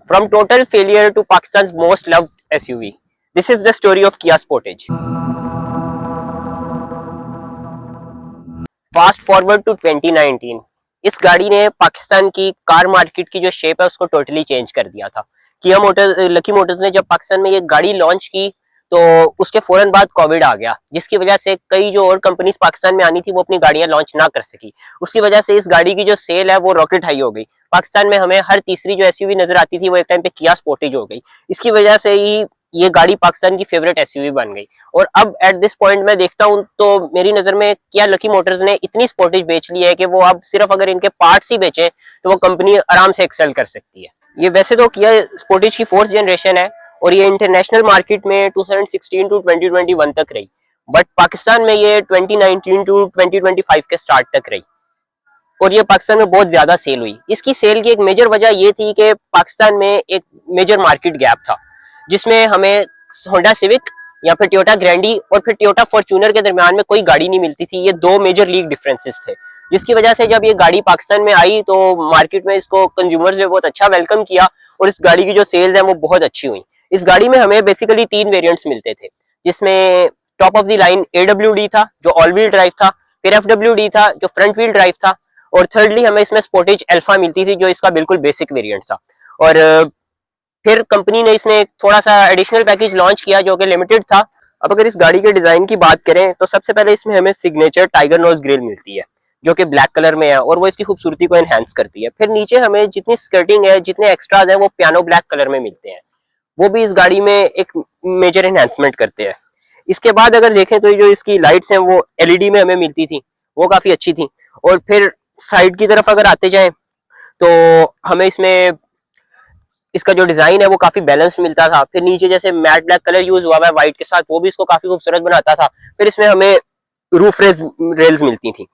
From total failure to Pakistan's most loved SUV. This is the story of Kia Sportage. Fast forward to 2019, इस गाड़ी ने पाकिस्तान की car market की जो shape है उसको टोटली चेंज कर दिया था। किया मोटर्स, लकी मोटर्स ने जब पाकिस्तान में ये गाड़ी लॉन्च की तो उसके फौरन बाद कोविड आ गया, जिसकी वजह से कई जो और कंपनीज पाकिस्तान में आनी थी वो अपनी गाड़ियां लॉन्च ना कर सकी। उसकी वजह से इस गाड़ी की जो सेल है वो रॉकेट हाई हो गई। पाकिस्तान में हमें हर तीसरी जो एसयूवी नजर आती थी वो एक टाइम पे किया स्पोर्टेज हो गई। इसकी वजह से ही ये गाड़ी पाकिस्तान की फेवरेट एसयूवी बन गई। और अब एट दिस पॉइंट मैं देखता हूँ तो मेरी नजर में किया लकी मोटर्स ने इतनी स्पोर्टेज बेच ली है कि वो अब सिर्फ अगर इनके पार्ट्स ही बेचे तो वो कंपनी आराम से एक्सेल कर सकती है। ये वैसे तो किया स्पोर्टेज की 4th जनरेशन है और ये इंटरनेशनल मार्केट में 2016 टू 2021 तक रही, बट पाकिस्तान में ये 2019 टू 2025 के स्टार्ट तक रही और ये पाकिस्तान में बहुत ज्यादा सेल हुई। इसकी सेल की एक मेजर वजह ये थी कि पाकिस्तान में एक मेजर मार्केट गैप था, जिसमें हमें होंडा सिविक या फिर टोयोटा ग्रैंडी और फिर टोयोटा फॉर्च्यूनर के दरमियान में कोई गाड़ी नहीं मिलती थी। ये दो मेजर लीग डिफरेंसेस थे, जिसकी वजह से जब ये गाड़ी पाकिस्तान में आई तो मार्केट में इसको कंज्यूमर्स ने बहुत अच्छा वेलकम किया और इस गाड़ी की जो सेल्स है वो बहुत अच्छी हुई। इस गाड़ी में हमें बेसिकली 3 वेरिएंट्स मिलते थे, जिसमें top of the line AWD था जो ऑल व्हील ड्राइव था, फिर FWD था जो फ्रंट व्हील ड्राइव था, और थर्डली हमें इसमें स्पोर्टेज अल्फा मिलती थी जो इसका बिल्कुल बेसिक वेरिएंट था। और फिर कंपनी ने इसमें थोड़ा सा एडिशनल पैकेज लॉन्च किया जो कि लिमिटेड था। अब अगर इस गाड़ी के डिजाइन की बात करें तो सबसे पहले इसमें हमें सिग्नेचर टाइगर नोज ग्रिल मिलती है जो कि ब्लैक कलर में है और वो इसकी खूबसूरती को एनहांस करती है। फिर नीचे हमें जितनी स्कर्टिंग है, जितने एक्स्ट्राज है वो पियानो ब्लैक कलर में मिलते हैं, वो भी इस गाड़ी में एक मेजर एनहांसमेंट करते हैं। इसके बाद अगर देखें तो जो इसकी लाइट्स हैं वो LED में हमें मिलती थी, वो काफी अच्छी थी। और फिर साइड की तरफ अगर आते जाएं तो हमें इसमें इसका जो डिजाइन है वो काफी बैलेंस मिलता था। फिर नीचे जैसे मैट ब्लैक कलर यूज हुआ है व्हाइट के साथ, वो भी इसको काफी खूबसूरत बनाता था। फिर इसमें हमें रूफ रेल्स मिलती थी।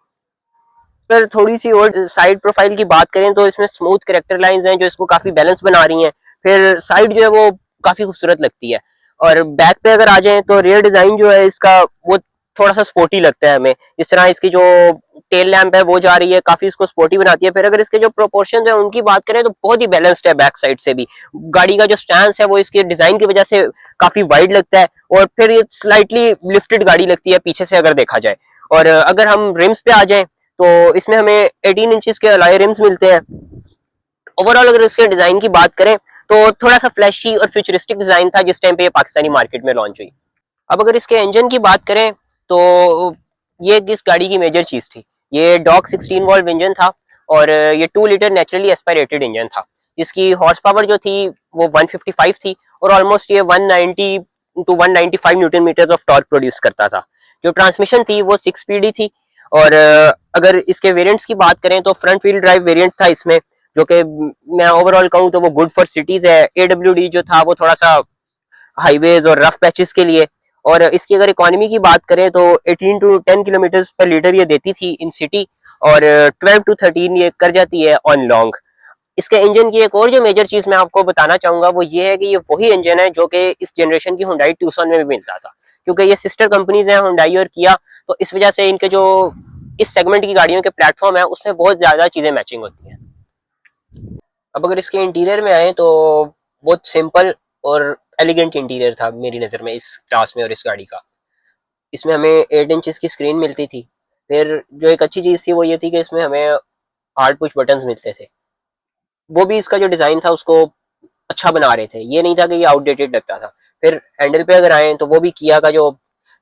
फिर थोड़ी सी और साइड प्रोफाइल की बात करें तो इसमें स्मूथ करेक्टर लाइंस हैं जो इसको काफी बैलेंस बना रही हैं। फिर साइड जो है वो काफी खूबसूरत लगती है। और बैक पे अगर आ जाएं तो रियर डिजाइन जो है इसका वो थोड़ा सा स्पोर्टी लगता है हमें। इस तरह इसकी जो टेल लैंप है वो जा रही है, काफी इसको स्पोर्टी बनाती है। फिर अगर इसके जो प्रोपोर्शन है उनकी बात करें तो बहुत ही बैलेंस्ड है। बैक साइड से भी गाड़ी का जो स्टैंड है वो इसके डिजाइन की वजह से काफी वाइड लगता है और फिर ये स्लाइटली लिफ्टेड गाड़ी लगती है पीछे से अगर देखा जाए। और अगर हम रिम्स पे आ जाए तो इसमें हमें 18 इंचेस के अलॉय रिम्स मिलते हैं। ओवरऑल अगर इसके डिजाइन की बात करें तो थोड़ा सा फ्लैशी और फ्यूचरिस्टिक डिजाइन था जिस टाइम पे ये पाकिस्तानी मार्केट में लॉन्च हुई। अब अगर इसके इंजन की बात करें तो ये इस गाड़ी की मेजर चीज थी। ये डॉग 16 वॉल्व इंजन था और ये 2 लीटर नेचुरली एस्पायरेटेड इंजन था। इसकी हॉर्स पावर जो थी वो 155 थी और ऑलमोस्ट ये 190 to 195 newton metres of torque produce करता था। जो ट्रांसमिशन थी वो 6 स्पीड थी। और अगर इसके वेरिएंट्स की बात करें तो फ्रंट व्हील ड्राइव वेरिएंट था इसमें, जो कि मैं ओवरऑल कहूँ तो वो गुड फॉर सिटीज है। AWD जो था वो थोड़ा सा हाईवेज और रफ पैचेस के लिए। और इसकी अगर इकोनॉमी की बात करें तो 18 टू 10 किलोमीटर पर लीटर ये देती थी इन सिटी और 12 टू 13 ये कर जाती है ऑन लॉन्ग। इसके इंजन की एक और जो मेजर चीज मैं आपको बताना चाहूंगा वो ये है कि ये वही इंजन है जो कि इस जनरेशन की हुंडई ट्यूसन में भी मिलता था, क्योंकि ये सिस्टर कंपनीज हैं हुंडई और किया, तो इस वजह से इनके जो इस सेगमेंट की गाड़ियों के प्लेटफॉर्म है उसमें बहुत ज्यादा चीजें मैचिंग होती हैं। अब अगर इसके इंटीरियर में आए तो बहुत सिंपल और एलिगेंट इंटीरियर था मेरी नज़र में इस क्लास में। और इस गाड़ी का इसमें हमें 8 इंचेस की स्क्रीन मिलती थी। फिर जो एक अच्छी चीज़ थी वो ये थी कि इसमें हमें हार्ड पुश बटन्स मिलते थे। वो भी इसका जो डिज़ाइन था उसको अच्छा बना रहे थे, ये नहीं था कि ये आउटडेटेड लगता था। फिर हैंडल पे अगर आए तो वो भी किया का जो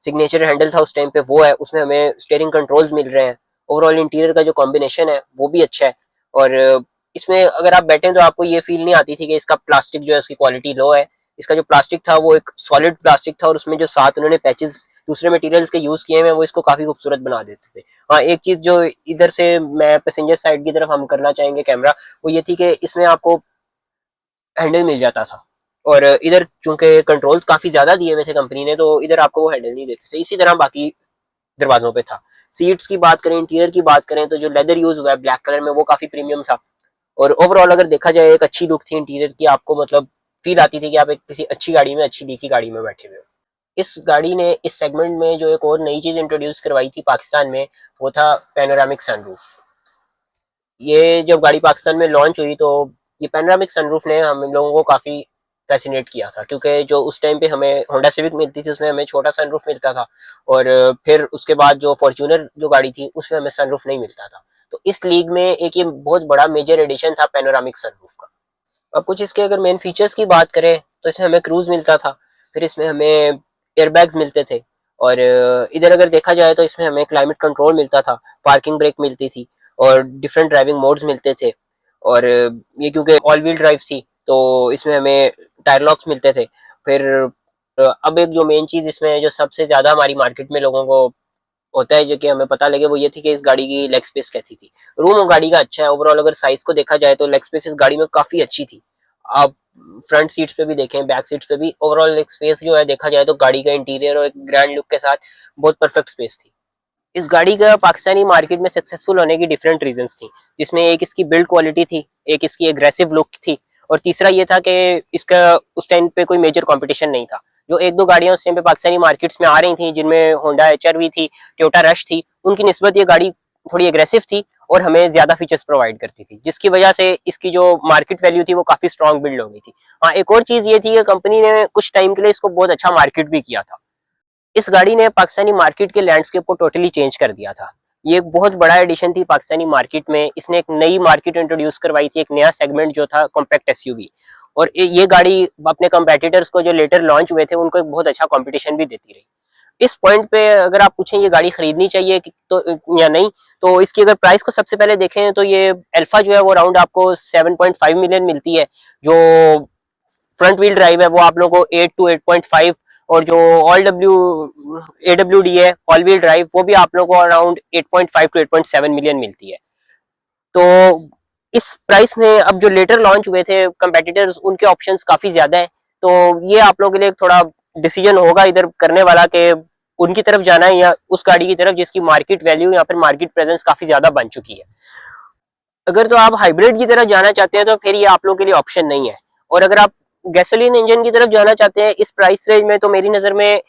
सिग्नेचर हैंडल था उस टाइम पे वो है, उसमें हमें स्टीयरिंग कंट्रोल्स मिल रहे हैं। ओवरऑल इंटीरियर का जो कॉम्बिनेशन है वो भी अच्छा है। और इसमें अगर आप बैठे तो आपको ये फील नहीं आती थी कि इसका प्लास्टिक जो है उसकी क्वालिटी लो है। इसका जो प्लास्टिक था वो एक सॉलिड प्लास्टिक था और उसमें जो साथ उन्होंने पैचेस दूसरे मटेरियल्स के यूज किए हैं वो इसको काफी खूबसूरत बना देते थे। हाँ, एक चीज जो इधर से मैं पैसेंजर साइड की तरफ हम करना चाहेंगे कैमरा, वो ये थी कि इसमें आपको हैंडल मिल जाता था और इधर चूंकि कंट्रोल्स काफी ज्यादा दिए हुए थे कंपनी ने तो इधर आपको वो हैंडल नहीं देते थे। इसी तरह बाकी दरवाजों पे था। सीट्स की बात करें, इंटीरियर की बात करें तो जो लेदर यूज हुआ है ब्लैक कलर में वो काफी प्रीमियम था। और ओवरऑल अगर देखा जाए एक अच्छी लुक थी इंटीरियर की, आपको मतलब फील आती थी कि आप एक किसी अच्छी गाड़ी में, अच्छी डी की गाड़ी में बैठे हुए हो। इस गाड़ी ने इस सेगमेंट में जो एक और नई चीज इंट्रोड्यूस करवाई थी पाकिस्तान में वो था पैनोरामिक सनरूफ। ये जब गाड़ी पाकिस्तान में लॉन्च हुई तो ये पैनोरामिक सनरूफ ने हम लोगों को काफी फैसिनेट किया था, क्योंकि जो उस टाइम पे हमें होंडा सिविक मिलती थी उसमें हमें छोटा सनरूफ मिलता था, और फिर उसके बाद जो फॉर्च्यूनर जो गाड़ी थी उसमें हमें सनरूफ नहीं मिलता था। तो इस लीग में एक ये बहुत बड़ा मेजर एडिशन था पैनोरामिक सनरूफ का। अब कुछ इसके अगर मेन फीचर्स की बात करें तो इसमें हमें क्रूज मिलता था, फिर इसमें हमें एयरबैग्स मिलते थे, और इधर अगर देखा जाए तो इसमें हमें क्लाइमेट कंट्रोल मिलता था, पार्किंग ब्रेक मिलती थी, और डिफरेंट ड्राइविंग मोड्स मिलते थे। और ये क्योंकि ऑल व्हील ड्राइव थी तो इसमें हमें टायर लॉक्स मिलते थे। फिर अब एक जो मेन चीज इसमें जो सबसे ज्यादा हमारी मार्केट में लोगों को होता है जो कि हमें पता लगे, वो ये थी कि इस गाड़ी की लेग स्पेस कैसी थी। रूम गाड़ी का अच्छा है ओवरऑल, अगर साइज को देखा जाए तो लेग स्पेस इस गाड़ी में काफी अच्छी थी। आप फ्रंट सीट्स पे भी देखें, बैक सीट्स पे भी ओवरऑल लेग स्पेस जो है देखा जाए तो गाड़ी का इंटीरियर और एक ग्रैंड लुक के साथ बहुत परफेक्ट स्पेस थी। इस गाड़ी का पाकिस्तानी मार्केट में सक्सेसफुल होने की डिफरेंट रीजंस थी, जिसमें एक इसकी बिल्ड क्वालिटी थी, एक इसकी एग्रेसिव लुक थी, और तीसरा ये था कि इसका उस टाइम पे कोई मेजर कंपटीशन नहीं था। जो एक दो गाड़ियां उस टाइम पे पाकिस्तानी मार्केट्स में आ रही थी जिनमें होंडा एचआरवी थी, टोयोटा रश थी, उनकी निस्बत ये गाड़ी थोड़ी एग्रेसिव थी और हमें ज्यादा फीचर्स प्रोवाइड करती थी, जिसकी वजह से इसकी जो मार्केट वैल्यू थी वो काफी स्ट्रॉन्ग बिल्ड हो गई थी। हाँ, एक और चीज ये थी कि कंपनी ने कुछ टाइम के लिए इसको बहुत अच्छा मार्केट भी किया था। इस गाड़ी ने पाकिस्तानी मार्केट के लैंडस्केप को टोटली चेंज कर दिया था। ये एक बहुत बड़ा एडिशन थी पाकिस्तानी मार्केट में। इसने एक नई मार्केट इंट्रोड्यूस करवाई थी, एक नया सेगमेंट जो था कॉम्पैक्ट एसयूवी। और ये गाड़ी अपने कंपेटिटर्स को जो लेटर लॉन्च हुए थे उनको एक बहुत अच्छा कंपटीशन भी देती रही। इस पॉइंट पे अगर आप पूछें ये गाड़ी खरीदनी चाहिए तो या नहीं, तो इसकी अगर प्राइस को सबसे पहले देखें तो ये अल्फा जो है वो अराउंड आपको 7.5 मिलियन मिलती है। जो फ्रंट व्हील ड्राइव है वो आप लोगों को 8 to 8.5, और जो ऑल डब्ल्यू AWD है ऑल व्हील ड्राइव वो भी आप लोगों को अराउंड 8.5 to 8.7 मिलियन मिलती है। तो इस प्राइस में अब जो लेटर लॉन्च हुए थे कंपेटिटर्स उनके ऑप्शंस काफी ज्यादा है। तो ये आप लोगों के लिए थोड़ा डिसीजन होगा इधर करने वाला कि उनकी तरफ जाना है या उस गाड़ी की तरफ जिसकी मार्केट वैल्यू या फिर मार्केट प्रेजेंस काफी ज्यादा बन चुकी है। अगर तो आप हाइब्रिड की तरफ जाना चाहते हैं तो फिर ये आप लोगों के लिए ऑप्शन नहीं है। और अगर आप गैसोलीन इंजन की तरफ जाना चाहते हैं इस प्राइस रेंज में, तो मेरी नजर में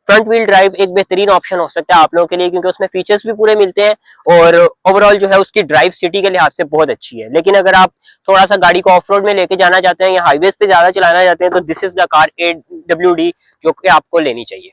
फ्रंट व्हील ड्राइव एक बेहतरीन ऑप्शन हो सकता है आप लोगों के लिए, क्योंकि उसमें फीचर्स भी पूरे मिलते हैं और ओवरऑल जो है उसकी ड्राइव सिटी के लिहाज से बहुत अच्छी है। लेकिन अगर आप थोड़ा सा गाड़ी को ऑफ रोड में लेके जाना चाहते हैं या हाईवेज पे ज्यादा चलाना चाहते हैं तो this is the car AWD जो कि आपको लेनी चाहिए।